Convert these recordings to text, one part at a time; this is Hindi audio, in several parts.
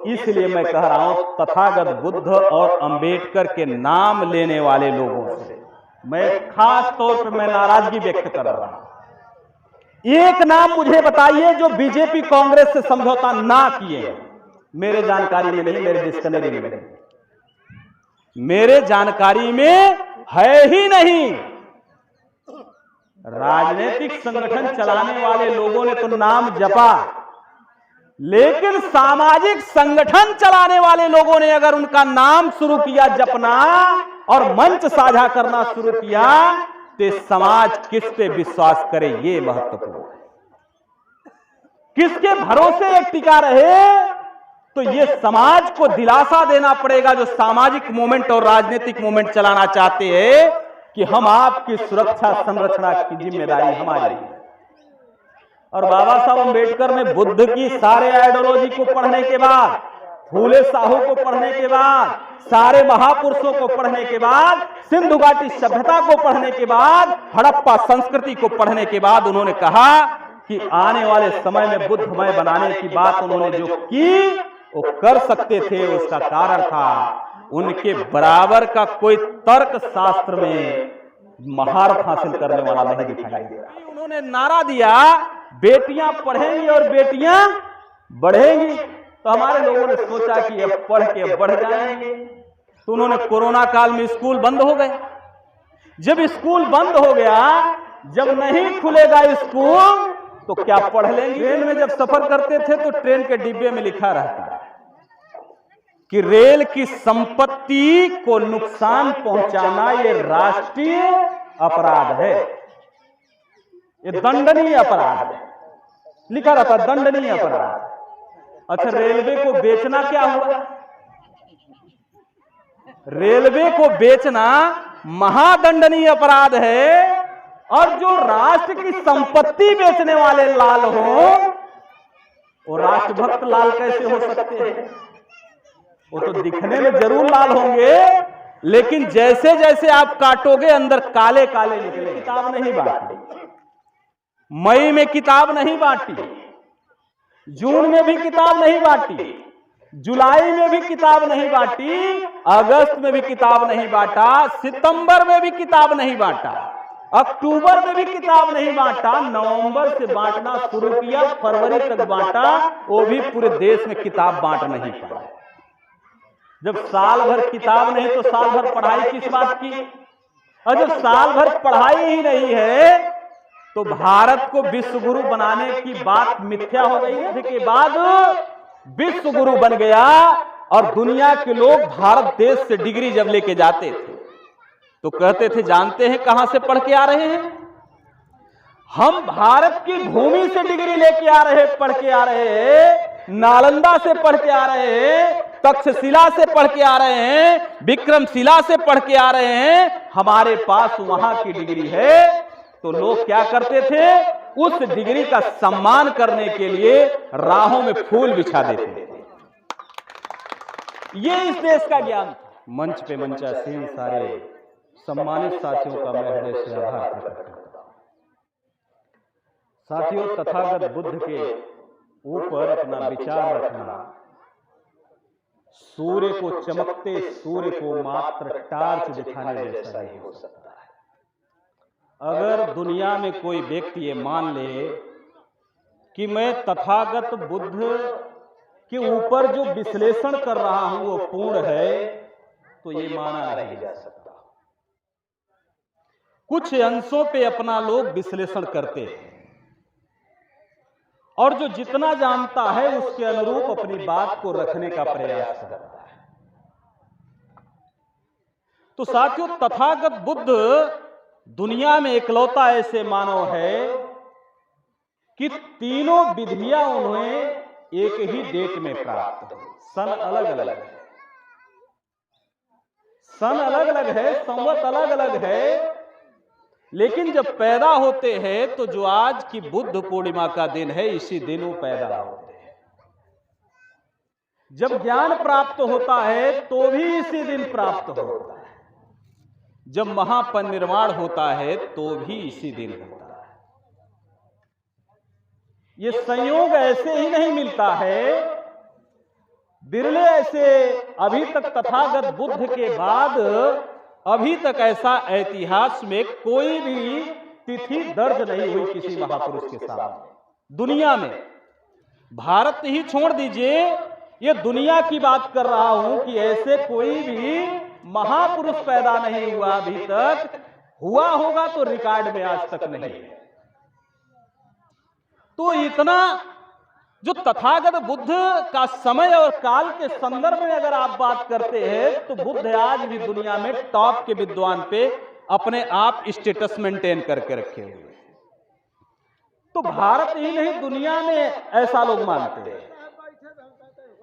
इसलिए मैं कह रहा हूं तथागत बुद्ध और अंबेडकर के नाम लेने वाले लोगों से मैं खास तौर पर मैं नाराजगी व्यक्त कर रहा हूं। एक नाम मुझे बताइए जो बीजेपी कांग्रेस से समझौता ना किए। मेरे जानकारी में नहीं, मेरे डिक्शनरी में नहीं, मेरे जानकारी में है ही नहीं। राजनीतिक संगठन चलाने वाले लोगों ने तो नाम जपा, लेकिन सामाजिक संगठन चलाने वाले लोगों ने अगर उनका नाम शुरू किया जपना और मंच साझा करना शुरू किया तो समाज किस पे विश्वास करे, ये महत्वपूर्ण है। किसके भरोसे एक टिका रहे, तो ये समाज को दिलासा देना पड़ेगा जो सामाजिक मूवमेंट और राजनीतिक मूवमेंट चलाना चाहते हैं कि हम आपकी सुरक्षा संरक्षणा की जिम्मेदारी हमारी है। और बाबा साहब अंबेडकर ने बुद्ध की सारे आइडियोलॉजी को पढ़ने के बाद, फूले साहू को पढ़ने के बाद, सारे महापुरुषों को पढ़ने के बाद, सिंधु घाटी सभ्यता को पढ़ने के बाद, हड़प्पा संस्कृति को पढ़ने के बाद उन्होंने कहा कि आने वाले समय में बुद्धमय बनाने की बात उन्होंने जो की वो कर सकते थे। उसका कारण था उनके बराबर का कोई तर्क शास्त्र में महारत हासिल करने वाला नहीं दिखाई दे रहा। उन्होंने नारा दिया बेटियां पढ़ेंगी और बेटियां बढ़ेंगी। तो हमारे लोगों ने सोचा कि अब पढ़ के बढ़ जाएंगे, तो उन्होंने कोरोना काल में स्कूल बंद हो गए। जब स्कूल बंद हो गया, जब नहीं खुलेगा स्कूल तो क्या पढ़ लेंगे। ट्रेन में जब सफर करते थे तो ट्रेन के डिब्बे में लिखा रहता है कि रेल की संपत्ति को नुकसान पहुंचाना ये राष्ट्रीय अपराध है, ये दंडनीय अपराध है, लिखा रहता है दंडनीय अपराध। अच्छा, रेलवे को बेचना क्या हुआ? रेलवे को बेचना महादंडनीय अपराध है, और जो राष्ट्र की संपत्ति बेचने वाले लाल हो वो राष्ट्रभक्त लाल कैसे हो सकते हैं? वो तो दिखने में जरूर लाल होंगे, लेकिन जैसे जैसे आप काटोगे अंदर काले काले निकले। किताब नहीं बांटी, मई में किताब नहीं बांटी, जून में भी किताब नहीं बांटी, जुलाई में भी किताब नहीं बांटी, अगस्त में भी किताब नहीं बांटा, सितंबर में भी किताब नहीं बांटा, अक्टूबर में भी किताब नहीं बांटा, नवंबर से बांटना शुरू किया, फरवरी तक बांटा, वो भी पूरे देश में किताब बांट नहीं पाए। जब साल भर किताब नहीं तो साल भर पढ़ाई किस बात की? और जब साल भर पढ़ाई ही नहीं है तो भारत को विश्व गुरु बनाने की बात मिथ्या हो गई। इसके बाद विश्व गुरु बन गया और दुनिया के लोग भारत देश से डिग्री जब लेके जाते थे तो कहते थे जानते हैं कहां से पढ़ के आ रहे हैं? हम भारत की भूमि से डिग्री लेके आ रहे हैं, पढ़ के आ रहे हैं, नालंदा से पढ़ के आ रहे हैं, तक्षशिला से पढ़ के आ रहे हैं, विक्रमशिला से पढ़ के आ रहे हैं, हमारे पास वहां की डिग्री है। तो लोग क्या करते थे? उस डिग्री का सम्मान करने के लिए राहों में फूल बिछा देते थे। ये इस देश का ज्ञान। मंच पे मंचासीन सारे सम्मानित साथियों का मैं हृदय से आभार प्रकट करता हूं। साथियों, तथागत बुद्ध के ऊपर अपना विचार रखना सूर्य को चमकते सूर्य को मात्र टार्च दिखाने जैसा नहीं हो सकता है। अगर दुनिया में कोई व्यक्ति ये मान ले कि मैं तथागत बुद्ध के ऊपर जो विश्लेषण कर रहा हूं वो पूर्ण है, तो ये माना नहीं जा सकता। कुछ अंशों पे अपना लोग विश्लेषण करते हैं और जो जितना जानता है उसके अनुरूप अपनी बात को रखने का प्रयास करता है। तो साथियों, तथागत बुद्ध दुनिया में इकलौता ऐसे मानव है कि तीनों विधियां उन्हें एक ही डेट में प्राप्त हुई। सन अलग अलग है, सन अलग अलग है, संवत अलग अलग है, लेकिन जब पैदा होते हैं तो जो आज की बुद्ध पूर्णिमा का दिन है, इसी दिन वो पैदा होते हैं। जब ज्ञान प्राप्त होता है तो भी इसी दिन प्राप्त होता है। जब महापरिनिर्वाण होता है तो भी इसी दिन होता है। ये संयोग ऐसे ही नहीं मिलता है बिरले ऐसे अभी तक तथागत बुद्ध के बाद अभी तक ऐसा इतिहास में कोई भी तिथि दर्ज नहीं हुई किसी महापुरुष के सामने। दुनिया में, भारत ही छोड़ दीजिए, ये दुनिया की बात कर रहा हूं कि ऐसे कोई भी महापुरुष पैदा नहीं हुआ अभी तक। हुआ होगा तो रिकॉर्ड में आज तक नहीं है। तो इतना जो तथागत बुद्ध का समय और काल के संदर्भ में अगर आप बात करते हैं तो बुद्ध आज भी दुनिया में टॉप के विद्वान पे अपने आप स्टेटस मेंटेन करके रखे हुए हैं। तो भारत ही नहीं, दुनिया में ऐसा लोग मानते हैं।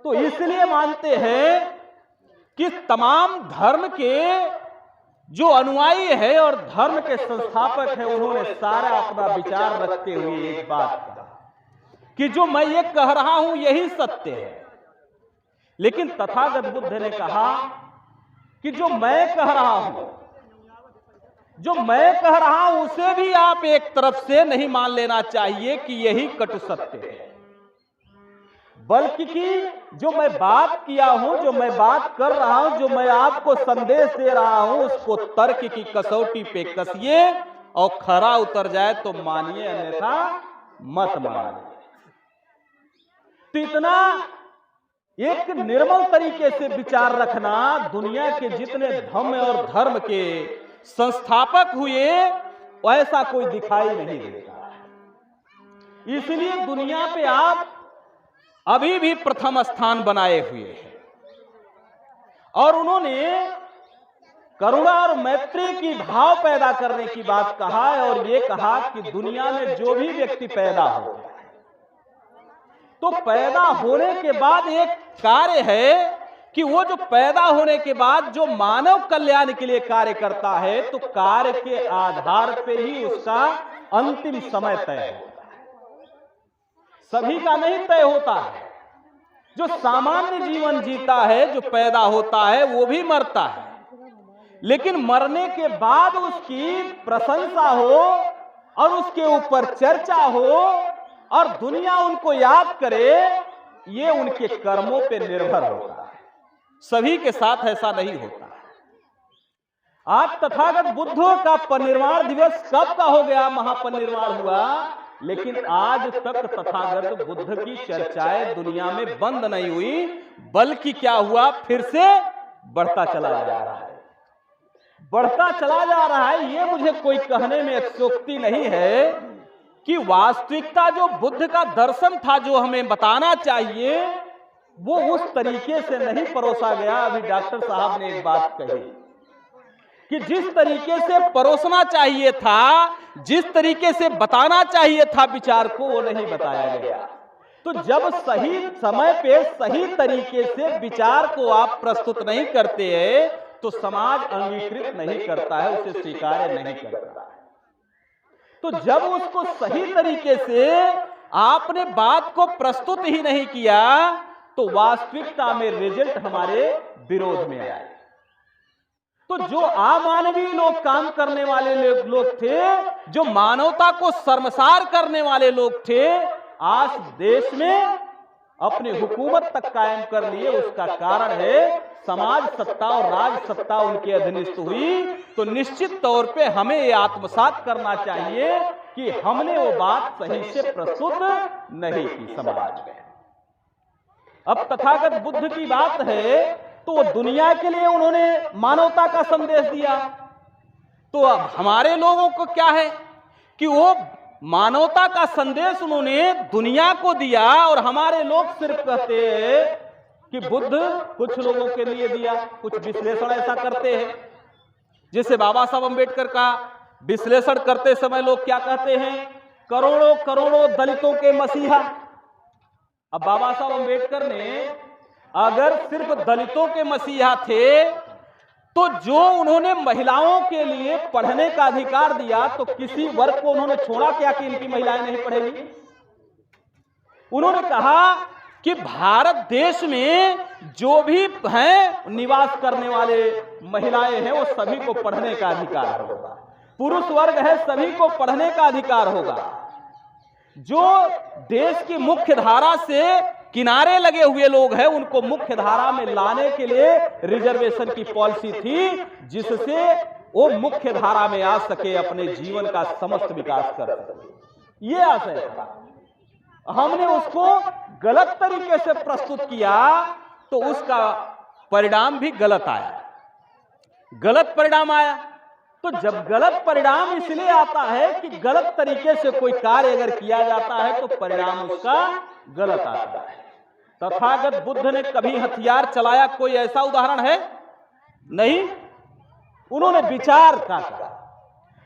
तो इसलिए मानते हैं कि तमाम धर्म के जो अनुयायी है और धर्म के संस्थापक है, उन्होंने सारा अपना विचार रखते हुए एक बात कहा कि जो मैं ये कह रहा हूं यही सत्य है। लेकिन तथागत बुद्ध ने कहा कि जो मैं कह रहा हूं, उसे भी आप एक तरफ से नहीं मान लेना चाहिए कि यही कटु सत्य है, बल्कि कि जो मैं बात किया हूं, जो मैं बात कर रहा हूं, जो मैं आपको संदेश दे रहा हूं, उसको तर्क की कसौटी पे कसिए और खरा उतर जाए तो मानिए, अन्यथा मत मानिए। तो इतना एक निर्मल तरीके से विचार रखना दुनिया के जितने धम्म और धर्म के संस्थापक हुए वैसा कोई दिखाई नहीं देता। इसलिए दुनिया पे आप अभी भी प्रथम स्थान बनाए हुए हैं। और उन्होंने करुणा और मैत्री की भाव पैदा करने की बात कहा है और ये कहा कि दुनिया में जो भी व्यक्ति पैदा हो, तो पैदा होने के बाद एक कार्य है कि वो जो पैदा होने के बाद जो मानव कल्याण के लिए कार्य करता है, तो कार्य के आधार पे ही उसका अंतिम समय तय होता है। सभी का नहीं तय होता है। जो सामान्य जीवन जीता है, जो पैदा होता है, वो भी मरता है, लेकिन मरने के बाद उसकी प्रशंसा हो और उसके ऊपर चर्चा हो और दुनिया उनको याद करे, ये उनके कर्मों पे निर्भर होता है। सभी के साथ ऐसा नहीं होता। आज तथागत बुद्ध का परिनिर्वाण दिवस कब का हो गया, महापरिनिर्वाण हुआ, लेकिन आज तक तथागत बुद्ध की चर्चाएं दुनिया में बंद नहीं हुई, बल्कि क्या हुआ, फिर से बढ़ता चला जा रहा है, बढ़ता चला जा रहा है। ये मुझे कोई कहने में अतिशयोक्ति नहीं है कि वास्तविकता जो बुद्ध का दर्शन था, जो हमें बताना चाहिए, वो उस तरीके से नहीं परोसा गया। अभी डॉक्टर साहब ने एक बात कही कि जिस तरीके से परोसना चाहिए था, जिस तरीके से बताना चाहिए था विचार को, वो नहीं बताया गया। तो जब सही समय पे सही तरीके से विचार को आप प्रस्तुत नहीं करते हैं, तो समाज अंगीकृत नहीं करता है, उसे स्वीकार नहीं करता है। तो जब उसको सही तरीके से आपने बात को प्रस्तुत ही नहीं किया, तो वास्तविकता में रिजल्ट हमारे विरोध में आए। तो जो अमानवीय लोग काम करने वाले लोग थे, जो मानवता को शर्मसार करने वाले लोग थे, आज देश में अपनी हुकूमत तक कायम कर लिए। उसका कारण है समाज सत्ता और राज सत्ता उनके अधीनस्थ हुई। तो निश्चित तौर पे हमें ये आत्मसात करना चाहिए कि हमने वो बात सही से प्रस्तुत नहीं की समाज में। अब तथागत बुद्ध की बात है, तो वो दुनिया के लिए उन्होंने मानवता का संदेश दिया। तो अब हमारे लोगों को क्या है कि वो मानवता का संदेश उन्होंने दुनिया को दिया, और हमारे लोग सिर्फ कहते हैं कि बुद्ध कुछ लोगों के लिए दिया। कुछ विश्लेषण ऐसा करते हैं, जैसे बाबा साहब अम्बेडकर का विश्लेषण करते समय लोग क्या कहते हैं, करोड़ों करोड़ों दलितों के मसीहा। अब बाबा साहब अम्बेडकर ने अगर सिर्फ दलितों के मसीहा थे, तो जो उन्होंने महिलाओं के लिए पढ़ने का अधिकार दिया, तो किसी वर्ग को उन्होंने छोड़ा क्या कि इनकी महिलाएं नहीं पढ़ेगी? उन्होंने कहा कि भारत देश में जो भी हैं निवास करने वाले महिलाएं हैं, वो सभी को पढ़ने का अधिकार होगा। पुरुष वर्ग है, सभी को पढ़ने का अधिकार होगा। जो देश की मुख्य धारा से किनारे लगे हुए लोग हैं उनको मुख्य धारा में लाने के लिए रिजर्वेशन की पॉलिसी थी, जिससे वो मुख्य धारा में आ सके, अपने जीवन का समस्त विकास कर सके। ये आशय था। हमने उसको गलत तरीके से प्रस्तुत किया तो उसका परिणाम भी गलत आया, गलत परिणाम आया। तो जब गलत परिणाम इसलिए आता है कि गलत तरीके से कोई कार्य अगर किया जाता है तो परिणाम उसका गलत आता है। तथागत बुद्ध ने कभी हथियार चलाया, कोई ऐसा उदाहरण है? नहीं। उन्होंने विचार का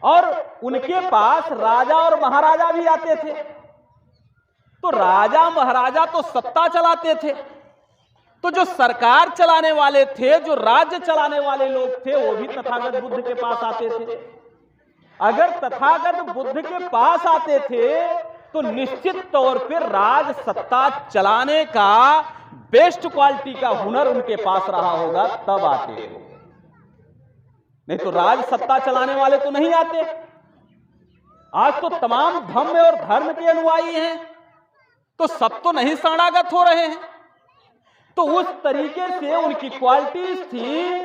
और उनके पास राजा और महाराजा भी आते थे। तो राजा महाराजा तो सत्ता चलाते थे, तो जो सरकार चलाने वाले थे, जो राज्य चलाने वाले लोग थे, वो भी तथागत बुद्ध के पास आते थे। अगर तथागत बुद्ध के पास आते थे तो निश्चित तौर पर राज सत्ता चलाने का बेस्ट क्वालिटी का हुनर उनके पास रहा होगा, तब आते थे। नहीं तो राज सत्ता चलाने वाले तो नहीं आते। आज तो तमाम धम्म और धर्म के अनुयायी हैं, तो सब तो नहीं शरणागत हो रहे हैं। तो उस तरीके से उनकी क्वालिटीज थी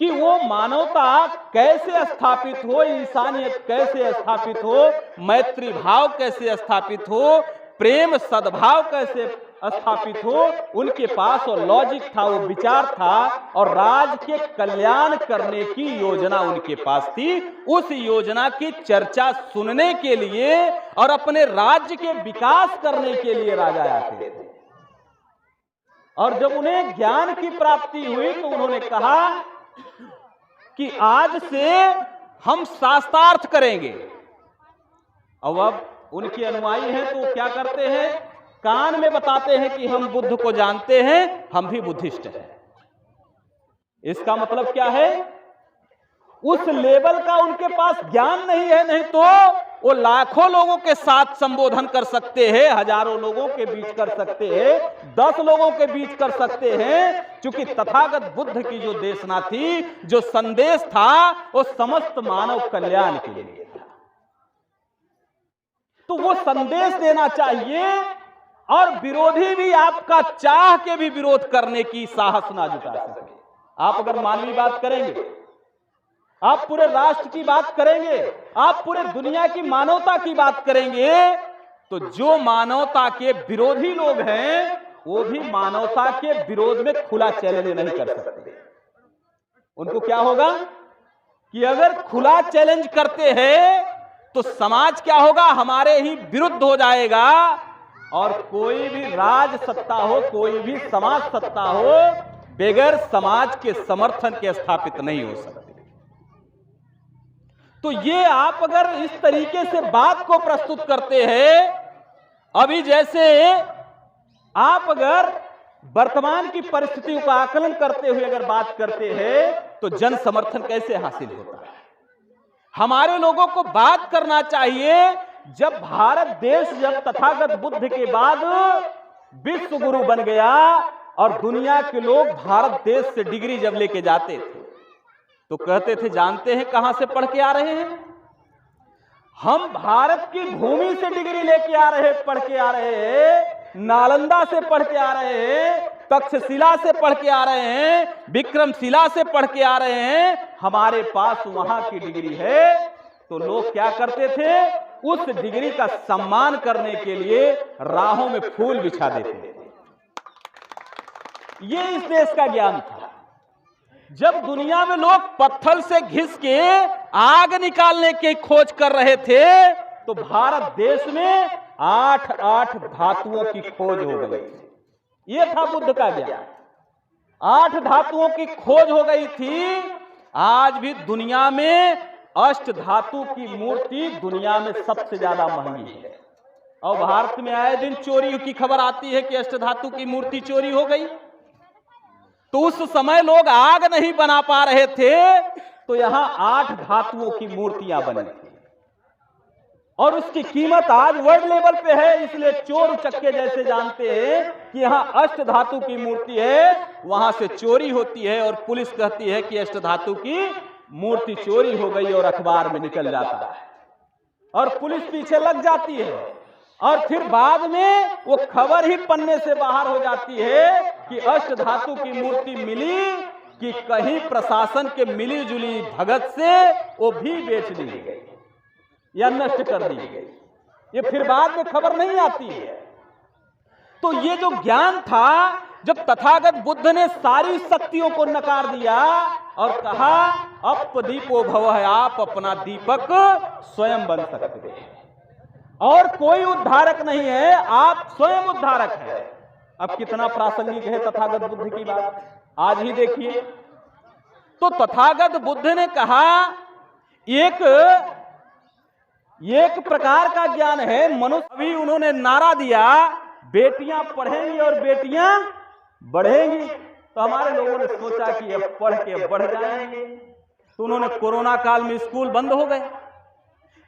कि वो मानवता कैसे स्थापित हो, इंसानियत कैसे स्थापित हो, मैत्री भाव कैसे स्थापित हो, प्रेम सद्भाव कैसे स्थापित हो, उनके पास वो लॉजिक था, वो विचार था, और राज्य के कल्याण करने की योजना उनके पास थी। उस योजना की चर्चा सुनने के लिए और अपने राज्य के विकास करने के लिए राजा आते थे। और जब उन्हें ज्ञान की प्राप्ति हुई तो उन्होंने कहा कि आज से हम शास्त्रार्थ करेंगे। अब उनके अनुयायी हैं तो क्या करते हैं, कान में बताते हैं कि हम बुद्ध को जानते हैं, हम भी बुद्धिस्ट हैं। इसका मतलब क्या है, उस लेवल का उनके पास ज्ञान नहीं है। नहीं तो वो लाखों लोगों के साथ संबोधन कर सकते हैं, हजारों लोगों के बीच कर सकते हैं, 10 लोगों के बीच कर सकते हैं। क्योंकि तथागत बुद्ध की जो देशना थी, जो संदेश था, वो समस्त मानव कल्याण के लिए था। तो वो संदेश देना चाहिए, और विरोधी भी आपका चाह के भी विरोध करने की साहस ना जुटा सके। आप अगर मानवीय बात करेंगे, आप पूरे राष्ट्र की बात करेंगे, आप पूरे दुनिया की मानवता की बात करेंगे, तो जो मानवता के विरोधी लोग हैं वो भी मानवता के विरोध में खुला चैलेंज नहीं कर सकते। उनको क्या होगा कि अगर खुला चैलेंज करते हैं तो समाज क्या होगा, हमारे ही विरुद्ध हो जाएगा, और कोई भी राज सत्ता हो, कोई भी समाज सत्ता हो, बगैर समाज के समर्थन के स्थापित नहीं हो सकती। तो ये आप अगर इस तरीके से बात को प्रस्तुत करते हैं, अभी जैसे आप अगर वर्तमान की परिस्थितियों का आकलन करते हुए अगर बात करते हैं तो जन समर्थन कैसे हासिल होता है। हमारे लोगों को बात करना चाहिए, जब भारत देश जब तथागत बुद्ध के बाद विश्व गुरु बन गया और दुनिया के लोग भारत देश से डिग्री जब लेके जाते थे तो कहते थे, जानते हैं कहां से पढ़ के आ रहे हैं, हम भारत की भूमि से डिग्री लेके आ रहे हैं, पढ़ के आ रहे हैं, नालंदा से पढ़ के आ रहे हैं, तक्षशिला से पढ़ के आ रहे हैं, विक्रमशिला से पढ़ के आ रहे हैं, हमारे पास वहां की डिग्री है। तो लोग क्या करते थे, उस डिग्री का सम्मान करने के लिए राहों में फूल बिछा देते थे। ये इस देश का ज्ञान था। जब दुनिया में लोग पत्थर से घिस के आग निकालने की खोज कर रहे थे तो भारत देश में 8 धातुओं की खोज हो गई। यह था बुद्ध का ज्ञान। 8 धातुओं की खोज हो गई थी। आज भी दुनिया में अष्ट धातु की मूर्ति दुनिया में सबसे ज्यादा महंगी है, और भारत में आए दिन चोरी की खबर आती है कि अष्ट धातु की मूर्ति चोरी हो गई। तो उस समय लोग आग नहीं बना पा रहे थे, तो यहां 8 धातुओं की मूर्तियां बनी थी, और उसकी कीमत आज वर्ल्ड लेवल पे है। इसलिए चोर उचक्के जैसे जानते हैं कि यहां अष्ट धातु की मूर्ति है, वहां से चोरी होती है, और पुलिस कहती है कि अष्ट धातु की मूर्ति चोरी हो गई, और अखबार में निकल जाता है, और पुलिस पीछे लग जाती है। और फिर बाद में वो खबर ही पन्ने से बाहर हो जाती है कि अष्ट धातु की मूर्ति मिली कि कहीं प्रशासन के मिली जुली भगत से वो भी बेच दी गई या नष्ट कर दी गई। ये फिर बाद में खबर नहीं आती है। तो ये जो ज्ञान था, जब तथागत बुद्ध ने सारी शक्तियों को नकार दिया और कहा अपदीपो भवः, आप अपना दीपक स्वयं बन सकते हैं और कोई उद्धारक नहीं है, आप स्वयं उद्धारक है। अब कितना प्रासंगिक है तथागत बुद्ध की बात, आज ही देखिए। तो तथागत बुद्ध ने कहा एक प्रकार का ज्ञान है मनुष्य। अभी उन्होंने नारा दिया बेटियां पढ़ेंगी और बेटियां बढ़ेंगी। तो हमारे लोगों ने सोचा कि अब पढ़ के बढ़ जाएंगे। तो उन्होंने कोरोना काल में स्कूल बंद हो गए।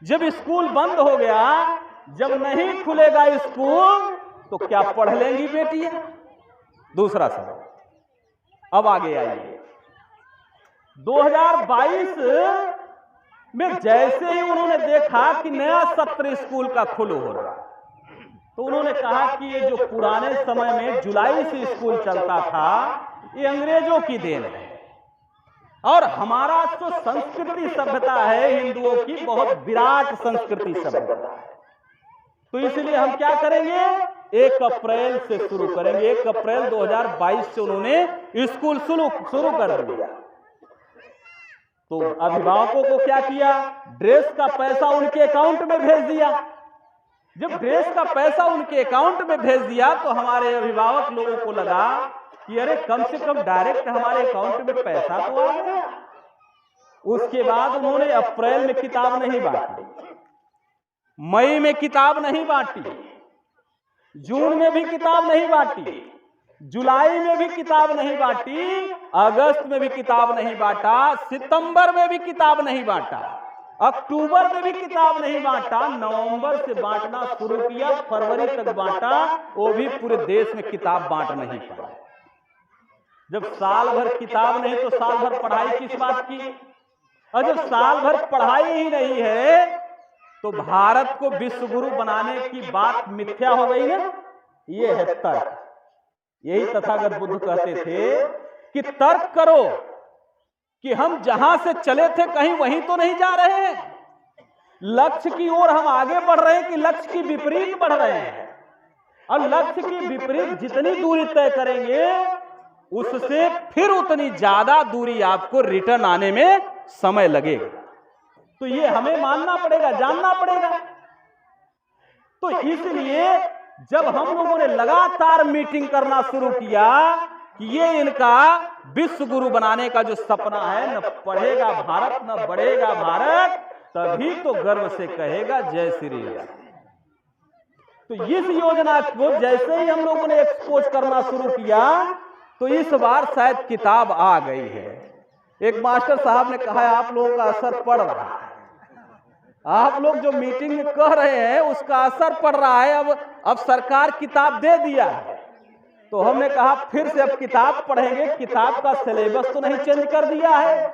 जब स्कूल बंद हो गया, जब नहीं खुलेगा स्कूल तो क्या पढ़ लेंगी बेटियां? दूसरा सवाल। अब आगे आइए, 2022 में जैसे ही उन्होंने देखा कि नया सत्र स्कूल का खुल हो रहा, तो उन्होंने कहा कि ये जो पुराने समय में जुलाई से स्कूल चलता था, ये अंग्रेजों की देन है और हमारा जो संस्कृति सभ्यता है हिंदुओं की, बहुत विराट संस्कृति सभ्यता है। तो इसलिए हम क्या करेंगे, 1 अप्रैल से शुरू करेंगे। 1 अप्रैल 2022 से उन्होंने स्कूल शुरू कर दिया। तो अभिभावकों को क्या किया, ड्रेस का पैसा उनके अकाउंट में भेज दिया। जब ड्रेस का पैसा उनके अकाउंट में भेज दिया तो हमारे अभिभावक लोगों को लगा कि अरे कम से कम डायरेक्ट हमारे अकाउंट में पैसा तो आ गया। उसके बाद उन्होंने अप्रैल में किताब नहीं बांटी, मई में किताब नहीं बांटी, जून में भी किताब नहीं बांटी, जुलाई में भी किताब नहीं बांटी, अगस्त में भी किताब नहीं बांटा, सितंबर में भी किताब नहीं बांटा, अक्टूबर में भी किताब नहीं बांटा, नवंबर से बांटना शुरू किया, फरवरी तक बांटा, वो भी पूरे देश में किताब बांट नहीं पाया। जब साल भर किताब नहीं तो साल भर पढ़ाई किस बात की? और जब साल भर पढ़ाई ही नहीं है तो भारत को विश्व गुरु बनाने की बात मिथ्या हो गई ना। ये है तर्क। यही तथागत बुद्ध कहते थे कि तर्क करो कि हम जहां से चले थे कहीं वहीं तो नहीं जा रहे हैं, लक्ष्य की ओर हम आगे बढ़ रहे हैं कि लक्ष्य की विपरीत बढ़ रहे हैं। और लक्ष्य की विपरीत जितनी दूरी तय करेंगे उससे फिर उतनी ज्यादा दूरी आपको रिटर्न आने में समय लगेगा। तो ये हमें मानना पड़ेगा, जानना पड़ेगा। तो इसलिए जब हम लोगों ने लगातार मीटिंग करना शुरू किया कि ये इनका विश्व गुरु बनाने का जो सपना है, न पढ़ेगा भारत न बढ़ेगा भारत, तभी तो गर्व से कहेगा जय श्री राम। तो इस योजना को जैसे ही हम लोगों ने एक्सपोज करना शुरू किया तो इस बार शायद किताब आ गई है। एक मास्टर साहब ने कहा है आप लोगों का असर पड़ रहा है, आप लोग जो मीटिंग में कह रहे हैं उसका असर पड़ रहा है। अब सरकार किताब दे दिया है तो हमने कहा फिर से अब किताब पढ़ेंगे, किताब का सिलेबस तो नहीं चेंज कर दिया है।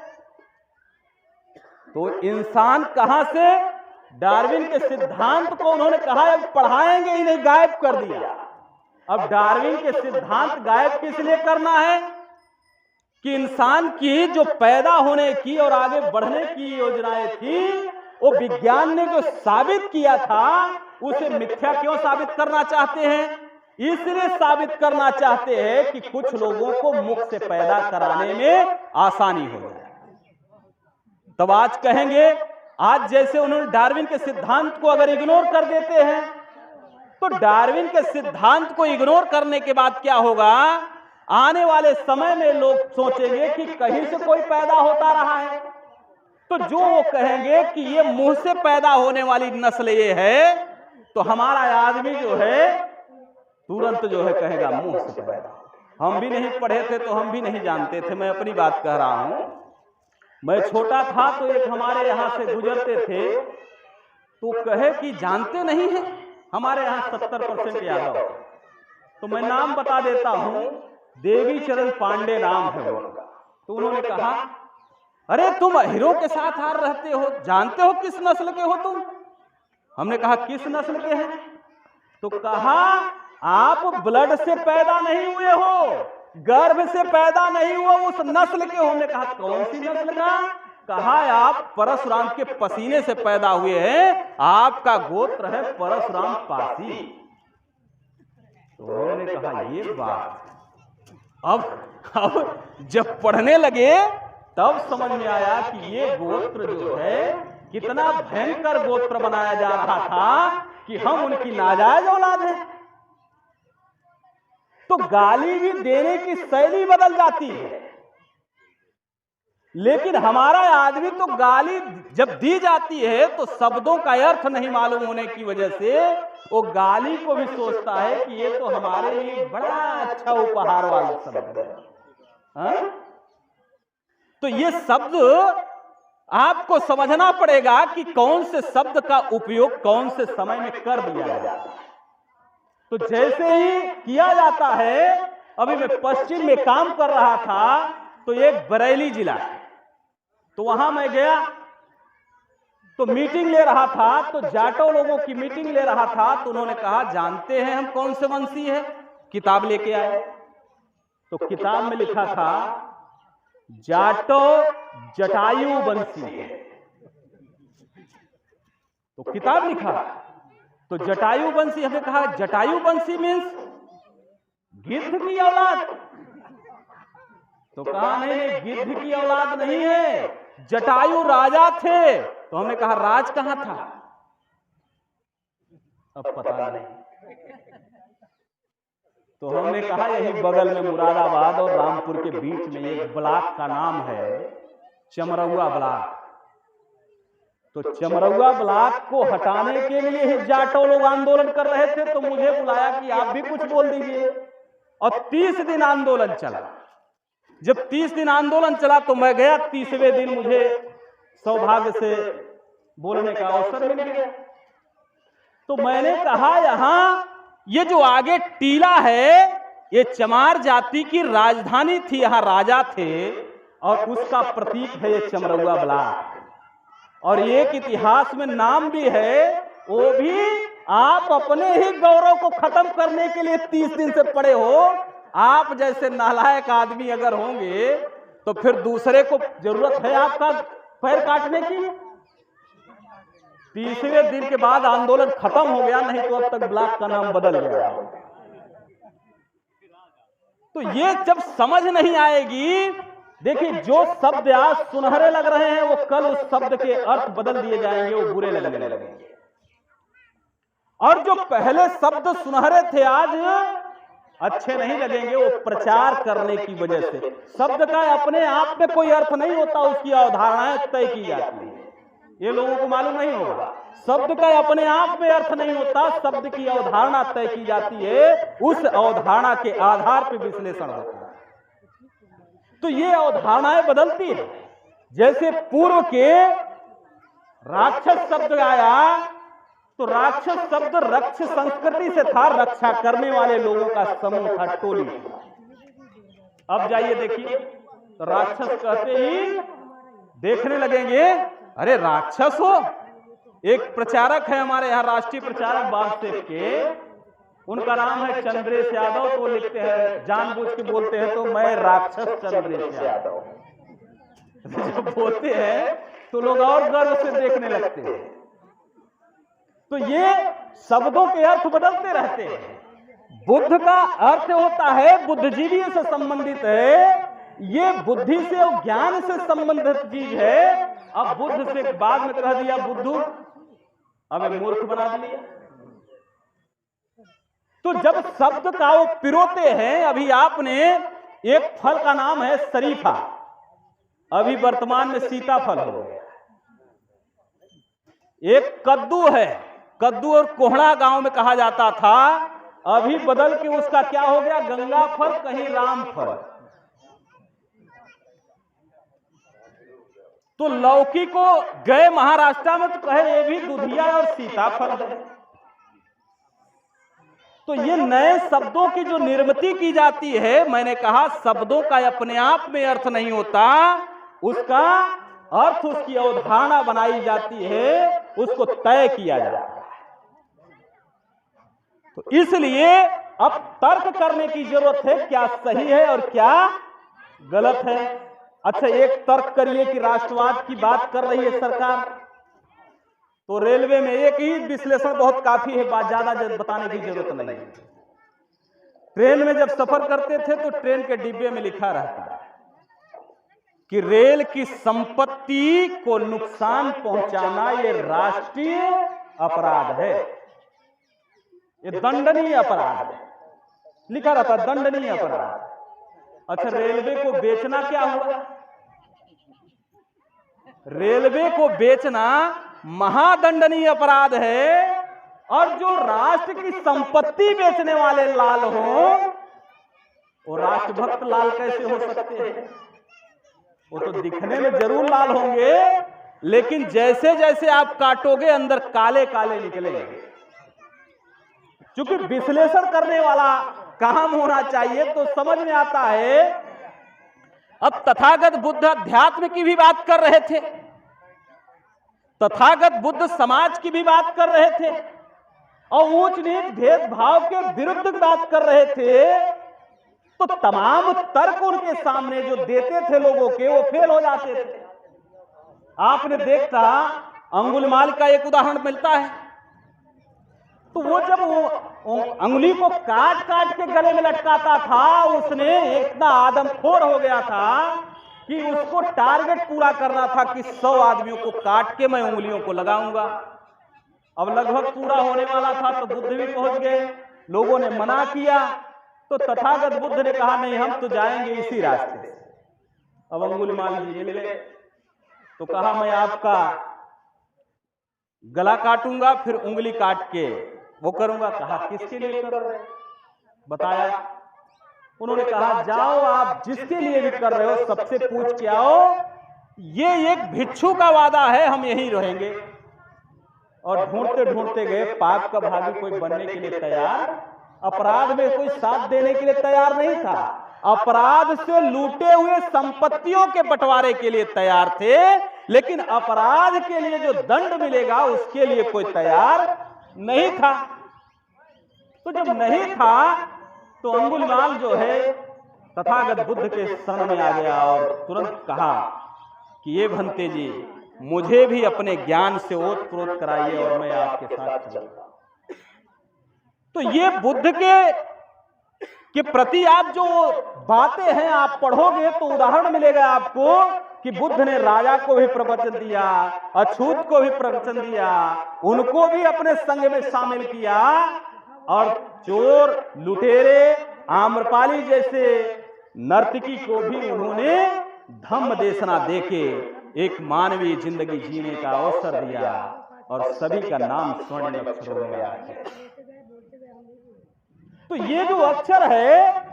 तो इंसान कहां से, डार्विन के सिद्धांत को उन्होंने कहा अब पढ़ाएंगे ही नहीं, गायब कर दिया। अब डार्विन के सिद्धांत गायब किस लिए करना है कि इंसान की जो पैदा होने की और आगे बढ़ने की योजनाएं थी वो विज्ञान ने जो साबित किया था उसे मिथ्या क्यों साबित करना चाहते हैं? इसलिए साबित करना चाहते हैं कि कुछ लोगों को मुख से पैदा कराने में आसानी हो जाए। तब आज कहेंगे, आज जैसे उन्होंने डार्विन के सिद्धांत को अगर इग्नोर कर देते हैं तो डार्विन के सिद्धांत को इग्नोर करने के बाद क्या होगा, आने वाले समय में लोग सोचेंगे कि कहीं से कोई पैदा होता रहा है। तो जो वो कहेंगे कि ये मुंह से पैदा होने वाली नस्ल ये है, तो हमारा आदमी जो है तुरंत जो है कहेगा मुंह से पैदा। हम भी नहीं पढ़े थे तो हम भी नहीं जानते थे, मैं अपनी बात कह रहा हूं। मैं छोटा था तो एक हमारे यहां से गुजरते थे तो कहे कि जानते नहीं है, हमारे यहां 70% यादव। तो मैं नाम बता देता हूं, देवी चरण पांडे नाम है उनका। तो उन्होंने कहा अरे तुम हीरो के साथ रहते हो, जानते हो किस नस्ल के हो तुम? हमने कहा किस नस्ल के हैं? तो कहा आप ब्लड से पैदा नहीं हुए हो, गर्भ से पैदा नहीं हुआ, उस नस्ल के। हमने कहा कौन सी नस्ल का? कहा आप परशुराम के पसीने से पैदा हुए हैं, आपका गोत्र है परशुराम पासी। तो उन्होंने कहा ये बात। अब जब पढ़ने लगे तब समझ में आया कि ये गोत्र जो है कितना भयंकर गोत्र बनाया जा रहा था कि हम उनकी नाजायज औलाद हैं। तो गाली भी देने की शैली बदल जाती है, लेकिन हमारा आदमी तो गाली जब दी जाती है तो शब्दों का अर्थ नहीं मालूम होने की वजह से वो गाली को भी सोचता है कि ये तो हमारे लिए बड़ा अच्छा उपहार वाला शब्द है। हाँ? तो ये शब्द आपको समझना पड़ेगा कि कौन से शब्द का उपयोग कौन से समय में कर दिया जाता है। तो जैसे ही किया जाता है, अभी मैं पश्चिम में काम कर रहा था तो एक बरेली जिला है, तो वहां मैं गया तो मीटिंग ले रहा था, तो जाटो लोगों की मीटिंग ले रहा था। तो उन्होंने कहा जानते हैं हम कौन से वंशी है? किताब लेके आए, तो किताब में लिखा था जाटो जटायु वंशी है। तो किताब लिखा तो जटायु वंशी। हमने कहा जटायु वंशी मीन्स गिद्ध की औलाद? तो कहा नहीं, गिद्ध की औलाद नहीं है, जटायु राजा थे। तो हमने कहा राज कहां था? अब पता नहीं। तो हमने कहा यही बगल में मुरादाबाद और रामपुर के बीच में एक ब्लॉक का नाम है चमरौआ ब्लॉक। तो चमरौआ ब्लॉक को हटाने के लिए ही जाटो लोग आंदोलन कर रहे थे। तो मुझे बुलाया कि आप भी कुछ बोल दीजिए, और 30 दिन आंदोलन चला। जब 30 दिन आंदोलन चला तो मैं गया, 30वें दिन मुझे सौभाग्य से बोलने का अवसर मिल गया। तो मैंने कहा यहां ये जो आगे टीला है ये चमार जाति की राजधानी थी, यहां राजा थे, और उसका प्रतीक है ये चमरौआ ब्लॉक। और एक इतिहास में नाम भी है, वो भी आप अपने ही गौरव को खत्म करने के लिए 30 दिन से पड़े हो। आप जैसे नालायक आदमी अगर होंगे तो फिर दूसरे को जरूरत है आपका पैर काटने की। 30वें दिन के बाद आंदोलन खत्म हो गया, नहीं तो अब तक ब्लॉक का नाम बदल गया। तो ये जब समझ नहीं आएगी, देखिए जो शब्द आज सुनहरे लग रहे हैं वो कल उस शब्द के अर्थ बदल दिए जाएंगे, वो बुरे लगने लगेंगे। और जो पहले शब्द सुनहरे थे आज अच्छे नहीं लगेंगे, वो प्रचार करने की वजह से। शब्द का अपने आप में कोई अर्थ नहीं होता, उसकी अवधारणाएं तय की जाती है। ये लोगों को मालूम नहीं होगा। शब्द का अपने आप में अर्थ नहीं होता, शब्द की अवधारणा तय की जाती है, उस अवधारणा के आधार पर विश्लेषण होता है। तो ये अवधारणाएं बदलती है। जैसे पूर्व के राक्षस शब्द आया, तो राक्षस शब्द रक्ष संस्कृति से था, रक्षा करने वाले लोगों का समूह था, टोली। अब जाइए देखिए, तो राक्षस कहते ही देखने लगेंगे अरे राक्षस हो। एक प्रचारक है हमारे यहाँ, राष्ट्रीय प्रचारक बागसेठ के, उनका नाम है चंद्रेश यादव। तो लिखते हैं, जानबूझ के बोलते हैं तो मैं राक्षस चंद्रेश यादव। जब बोलते हैं तो लोग और गर्व से देखने लगते हैं। तो ये शब्दों के अर्थ बदलते रहते हैं। बुद्ध का अर्थ होता है बुद्धिजीवी से संबंधित है, ये बुद्धि से और ज्ञान से संबंधित चीज है। अब बुद्ध से बाद में कह दिया बुद्धू, अब मूर्ख बना दिया। तो जब शब्द का वो पिरोते हैं, अभी आपने एक फल का नाम है शरीफा, अभी वर्तमान में सीताफल हो गया। एक कद्दू है, कद्दू और कोहड़ा गांव में कहा जाता था, अभी बदल के उसका क्या हो गया, गंगा फल, कहीं राम फल। तो लौकी को गए महाराष्ट्र में तो कहे ये भी दुधिया और सीताफल है। तो ये नए शब्दों की जो निर्मिति की जाती है, मैंने कहा शब्दों का अपने आप में अर्थ नहीं होता, उसका अर्थ उसकी अवधारणा बनाई जाती है, उसको तय किया जाता है। तो इसलिए अब तर्क करने की जरूरत है, क्या सही है और क्या गलत है। अच्छा, एक तर्क करिए कि राष्ट्रवाद की बात कर रही है सरकार, तो रेलवे में एक ही विश्लेषण बहुत काफी है, बात ज्यादा बताने की जरूरत नहीं है। ट्रेन में जब सफर करते थे तो ट्रेन के डिब्बे में लिखा रहता है कि रेल की संपत्ति को नुकसान पहुंचाना ये राष्ट्रीय अपराध है, ये दंडनीय अपराध है, लिखा रहता है दंडनीय अपराध। अच्छा, रेलवे को बेचना क्या हुआ? रेलवे को बेचना महादंडनीय अपराध है, और जो राष्ट्र की संपत्ति बेचने वाले लाल हो वो राष्ट्रभक्त लाल कैसे हो सकते हैं? वो तो दिखने में जरूर लाल होंगे, लेकिन जैसे जैसे आप काटोगे अंदर काले काले निकलेंगे। क्योंकि विश्लेषण करने वाला काम होना चाहिए, तो समझ में आता है। अब तथागत बुद्ध अध्यात्म की भी बात कर रहे थे, तथागत बुद्ध समाज की भी बात कर रहे थे, और ऊंच नीच भेदभाव के विरुद्ध बात कर रहे थे। तो तमाम तर्क उनके सामने जो देते थे लोगों के, वो फेल हो जाते थे। आपने देखा, अंगुलीमाल का एक उदाहरण मिलता है। तो वो जब वो अंगुली को काट काट के गले में लटकाता था, उसने इतना आदमखोर हो गया था कि उसको टारगेट पूरा करना था कि 100 आदमियों को काट के मैं उंगलियों को लगाऊंगा। अब लगभग पूरा होने वाला था तो बुद्ध भी पहुंच गए। लोगों ने मना किया तो तथागत बुद्ध ने कहा, नहीं, हम तो जाएंगे इसी रास्ते से। अब अंगुलीमाल जी मिले तो कहा, मैं आपका गला काटूंगा, फिर उंगली काट के वो करूंगा। कहा, किसके लिए कर रहे हो? बताया। उन्होंने कहा, जाओ आप जिसके लिए भी कर रहे हो सबसे पूछ के आओ, ये एक भिक्षु का वादा है, हम यहीं रहेंगे। और ढूंढते ढूंढते गए, पाप का भागी कोई बनने के लिए तैयार, अपराध में कोई साथ देने के लिए तैयार नहीं था। अपराध से लूटे हुए संपत्तियों के बंटवारे के लिए तैयार थे, लेकिन अपराध के लिए जो दंड मिलेगा उसके लिए कोई तैयार नहीं था। तो जब नहीं था तो अंगुलीमाल जो है तथागत बुद्ध के शरण में आ गया और तुरंत कहा कि ये भंते जी, मुझे भी अपने ज्ञान से ओतप्रोत कराइए और मैं आपके साथ चलूंगा। तो ये बुद्ध के प्रति आप जो बातें हैं आप पढ़ोगे तो उदाहरण मिलेगा आपको कि बुद्ध ने राजा को भी प्रवचन दिया, अछूत को भी प्रवचन दिया, उनको भी अपने संग में शामिल किया, और चोर, लुटेरे, आम्रपाली जैसे नर्तकी को भी उन्होंने धम्म देशना देके एक मानवीय जिंदगी जीने का अवसर दिया, और सभी का नाम स्वर्ण अक्षरों में है। तो ये जो अक्षर है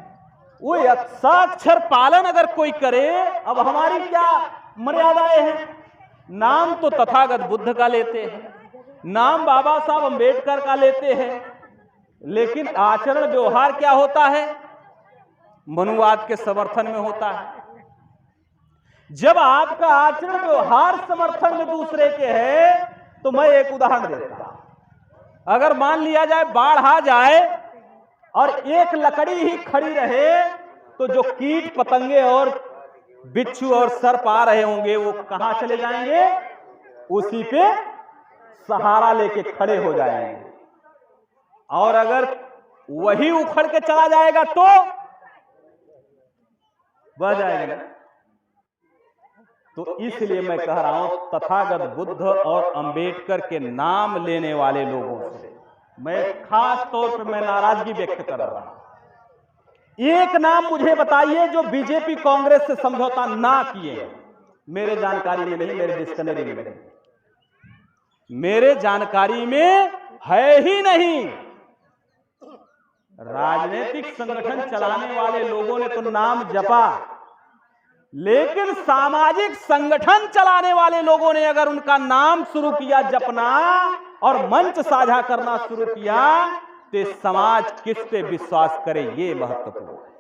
वो अक्षर पालन अगर कोई करे, अब हमारी क्या मर्यादाएं हैं? नाम तो तथागत बुद्ध का लेते हैं, नाम बाबा साहब अंबेडकर का लेते हैं, लेकिन आचरण व्यवहार क्या होता है? मनुवाद के समर्थन में होता है। जब आपका आचरण व्यवहार समर्थन में दूसरे के है, तो मैं एक उदाहरण देता हूं। अगर मान लिया जाए बाढ़ आ जाए और एक लकड़ी ही खड़ी रहे, तो जो कीट पतंगे और बिच्छू और सर्प आ रहे होंगे वो कहां चले जाएंगे? उसी पे सहारा लेके खड़े हो जाएंगे। और अगर वही उखड़ के चला जाएगा तो बह जाएगा। तो इसलिए मैं कह रहा हूं, तथागत बुद्ध और अंबेडकर के नाम लेने वाले लोगों से मैं खास तौर पर मैं नाराजगी व्यक्त कर रहा हूं। एक नाम मुझे बताइए जो बीजेपी कांग्रेस से समझौता ना किए। मेरे जानकारी में नहीं, मेरे डिक्शनरी में नहीं, मेरे जानकारी में है ही नहीं। राजनीतिक संगठन चलाने वाले लोगों ने तो नाम जपा, लेकिन सामाजिक संगठन चलाने वाले लोगों ने अगर उनका नाम शुरू किया जपना और मंच साझा करना शुरू किया, तो समाज किस पे विश्वास करे ये महत्वपूर्ण है।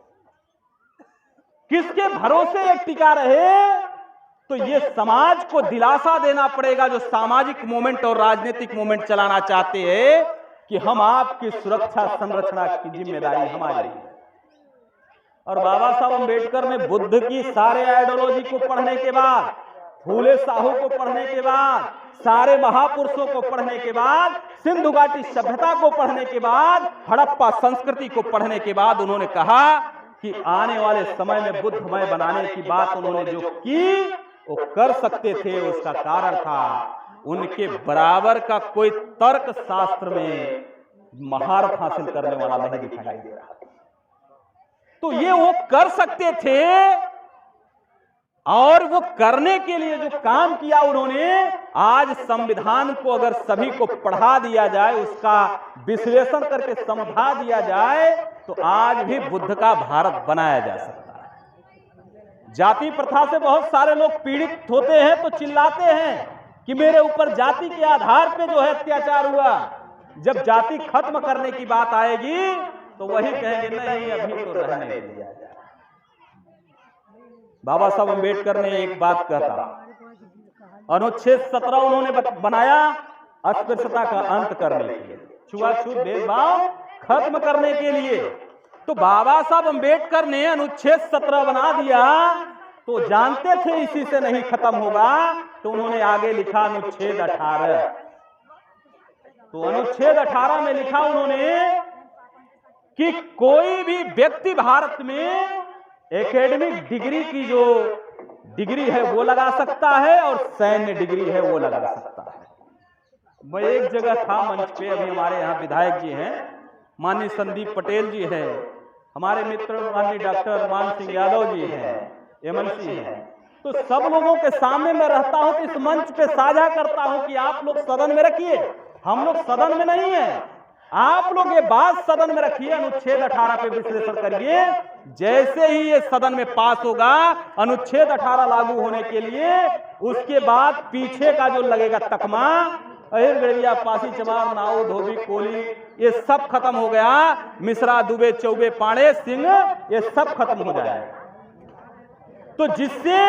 किसके भरोसे एक टिका रहे, तो ये समाज को दिलासा देना पड़ेगा जो सामाजिक मूवमेंट और राजनीतिक मूवमेंट चलाना चाहते हैं कि हम आपकी सुरक्षा संरक्षणा की जिम्मेदारी हमारी है। और बाबा साहब अम्बेडकर ने बुद्ध की सारे आइडियोलॉजी को पढ़ने के बाद, फूले साहू को पढ़ने के बाद, सारे महापुरुषों को पढ़ने के बाद, सिंधु घाटी सभ्यता को पढ़ने के बाद, हड़प्पा संस्कृति को पढ़ने के बाद उन्होंने कहा कि आने वाले समय में बुद्धमय बनाने की बात उन्होंने जो की वो कर सकते थे। उसका कारण था उनके बराबर का कोई तर्क शास्त्र में महारत हासिल करने वाला नहीं दिखाई दे रहा। तो ये वो कर सकते थे और वो करने के लिए जो काम किया उन्होंने, आज संविधान को अगर सभी को पढ़ा दिया जाए, उसका विश्लेषण करके समझा दिया जाए, तो आज भी बुद्ध का भारत बनाया जा सकता है। जाति प्रथा से बहुत सारे लोग पीड़ित होते हैं तो चिल्लाते हैं कि मेरे ऊपर जाति के आधार पे जो है अत्याचार हुआ। जब जाति खत्म करने की बात आएगी तो वही कहेंगे नहीं अभी तो रहने दिया जाए। बाबा साहब अम्बेडकर ने एक बात कहा, अनुच्छेद 17 उन्होंने बनाया अस्पृश्यता का अंत करने के लिए, छुआछूत भेदभाव खत्म करने के लिए। तो बाबा साहब अम्बेडकर ने अनुच्छेद 17 बना दिया, तो जानते थे इसी से नहीं खत्म होगा, तो उन्होंने आगे लिखा अनुच्छेद 18। तो अनुच्छेद 18 में लिखा उन्होंने कि कोई भी व्यक्ति भारत में एकेडमिक डिग्री की जो डिग्री है वो लगा सकता है और सैन्य डिग्री है वो लगा सकता है। मैं एक जगह था मंच पे, अभी हमारे यहाँ विधायक जी हैं, माननीय संदीप पटेल जी हैं, हमारे मित्र माननीय डॉक्टर मान सिंह यादव जी हैं, एमएलसी हैं। तो सब लोगों के सामने मैं रहता हूं कि इस मंच पे साझा करता हूं कि आप लोग सदन में रखिए, हम लोग सदन में नहीं है, आप लोग ये बात सदन में रखिए, अनुच्छेद 18 पे विश्लेषण करिए। जैसे ही ये सदन में पास होगा अनुच्छेद 18 लागू होने के लिए, उसके बाद पीछे का जो लगेगा तकमा, अहिर गड़िया पासी चमार नाऊ धोबी कोली, ये सब खत्म हो गया। मिश्रा दुबे चौबे पाड़े सिंह, ये सब खत्म हो जाएगा। तो जिससे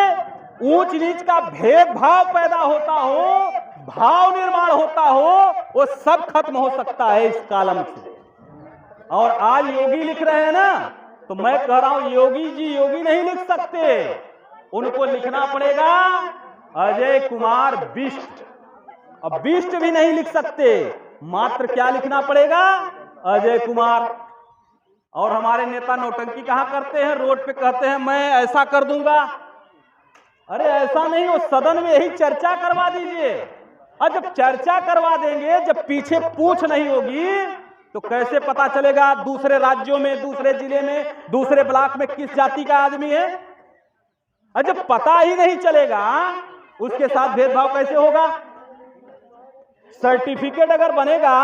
ऊंच नीच का भेदभाव पैदा होता हो, भाव निर्माण होता हो, वो सब खत्म हो सकता है इस कालम से। और आज योगी लिख रहे हैं ना, तो मैं कह रहा हूं योगी जी योगी नहीं लिख सकते, उनको लिखना पड़ेगा अजय कुमार बिष्ट। अब बिष्ट भी नहीं लिख सकते, मात्र क्या लिखना पड़ेगा, अजय कुमार। और हमारे नेता नौटंकी कहां करते हैं, रोड पे कहते हैं मैं ऐसा कर दूंगा। अरे ऐसा नहीं, वो सदन में यही चर्चा करवा दीजिए। और जब चर्चा करवा देंगे, जब पीछे पूछ नहीं होगी, तो कैसे पता चलेगा दूसरे राज्यों में, दूसरे जिले में, दूसरे ब्लॉक में किस जाति का आदमी है। और जब पता ही नहीं चलेगा, उसके साथ भेदभाव कैसे होगा। सर्टिफिकेट अगर बनेगा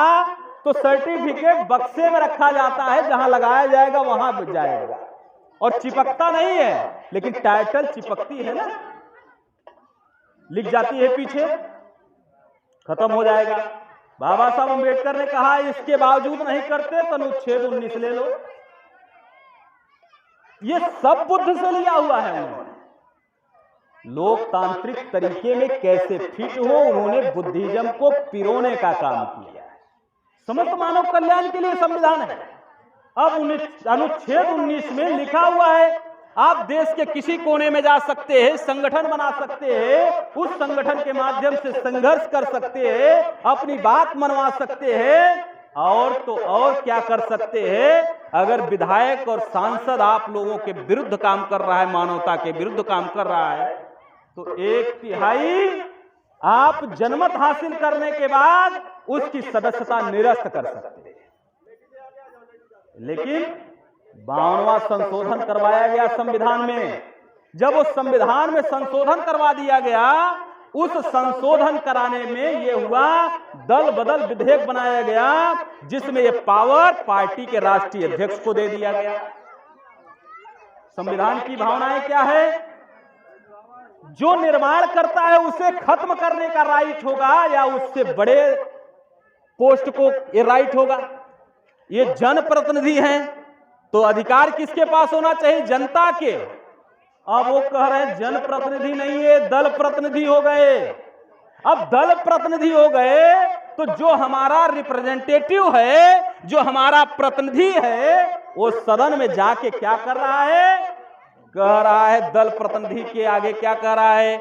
तो सर्टिफिकेट बक्से में रखा जाता है, जहां लगाया जाएगा वहां जाएगा, और चिपकता नहीं है, लेकिन टाइटल चिपकती है ना, लिख जाती है पीछे, खत्म हो जाएगा। बाबा साहब अम्बेडकर ने कहा इसके बावजूद नहीं करते तो अनुच्छेद 19 ले लो। ये सब बुद्ध से लिया हुआ है उन्होंने। लोकतांत्रिक तरीके में कैसे फिट हो, उन्होंने बुद्धिज्म को पिरोने का काम किया है। समस्त मानव कल्याण के लिए संविधान है। अब अनुच्छेद 19 में लिखा हुआ है आप देश के किसी कोने में जा सकते हैं, संगठन बना सकते हैं, उस संगठन के माध्यम से संघर्ष कर सकते हैं, अपनी बात मनवा सकते हैं, और तो और क्या कर सकते हैं। अगर विधायक और सांसद आप लोगों के विरुद्ध काम कर रहा है, मानवता के विरुद्ध काम कर रहा है, तो 1/3 आप जनमत हासिल करने के बाद उसकी सदस्यता निरस्त कर सकते हैं। लेकिन 52वां संशोधन करवाया गया संविधान में। जब उस संविधान में संशोधन करवा दिया गया, उस संशोधन कराने में यह हुआ, दल बदल विधेयक बनाया गया, जिसमें यह पावर पार्टी के राष्ट्रीय अध्यक्ष को दे दिया गया। संविधान की भावनाएं क्या है, जो निर्माण करता है उसे खत्म करने का राइट होगा, या उससे बड़े पोस्ट को ये राइट होगा। ये जनप्रतिनिधि हैं, तो अधिकार किसके पास होना चाहिए, जनता के। अब वो कह रहे हैं जनप्रतिनिधि नहीं है, दल प्रतिनिधि हो गए। अब दल प्रतिनिधि हो गए तो जो हमारा रिप्रेजेंटेटिव है, जो हमारा प्रतिनिधि है, वो सदन में जाके क्या कर रहा है? कह रहा है दल प्रतिनिधि के आगे क्या कह रहा है?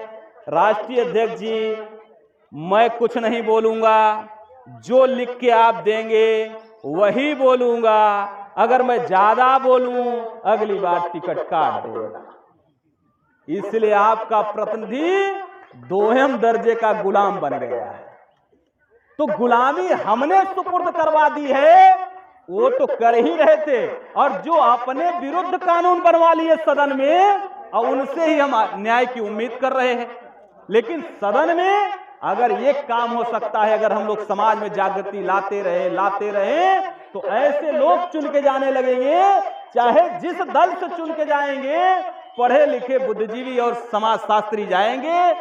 राष्ट्रीय अध्यक्ष जी, मैं कुछ नहीं बोलूंगा, जो लिख के आप देंगे वही बोलूंगा, अगर मैं ज्यादा बोलूं अगली बार टिकट काट देगा। इसलिए आपका प्रतिनिधि दोहम दर्जे का गुलाम बन गया है। तो गुलामी हमने सुपुर्द करवा दी है, वो तो कर ही रहे थे, और जो अपने विरुद्ध कानून बनवा लिए सदन में, और उनसे ही हम न्याय की उम्मीद कर रहे हैं। लेकिन सदन में अगर ये काम हो सकता है, अगर हम लोग समाज में जागृति लाते रहे तो ऐसे लोग चुन के जाने लगेंगे, चाहे जिस दल से चुन के जाएंगे, पढ़े लिखे बुद्धिजीवी और समाजशास्त्री जाएंगे।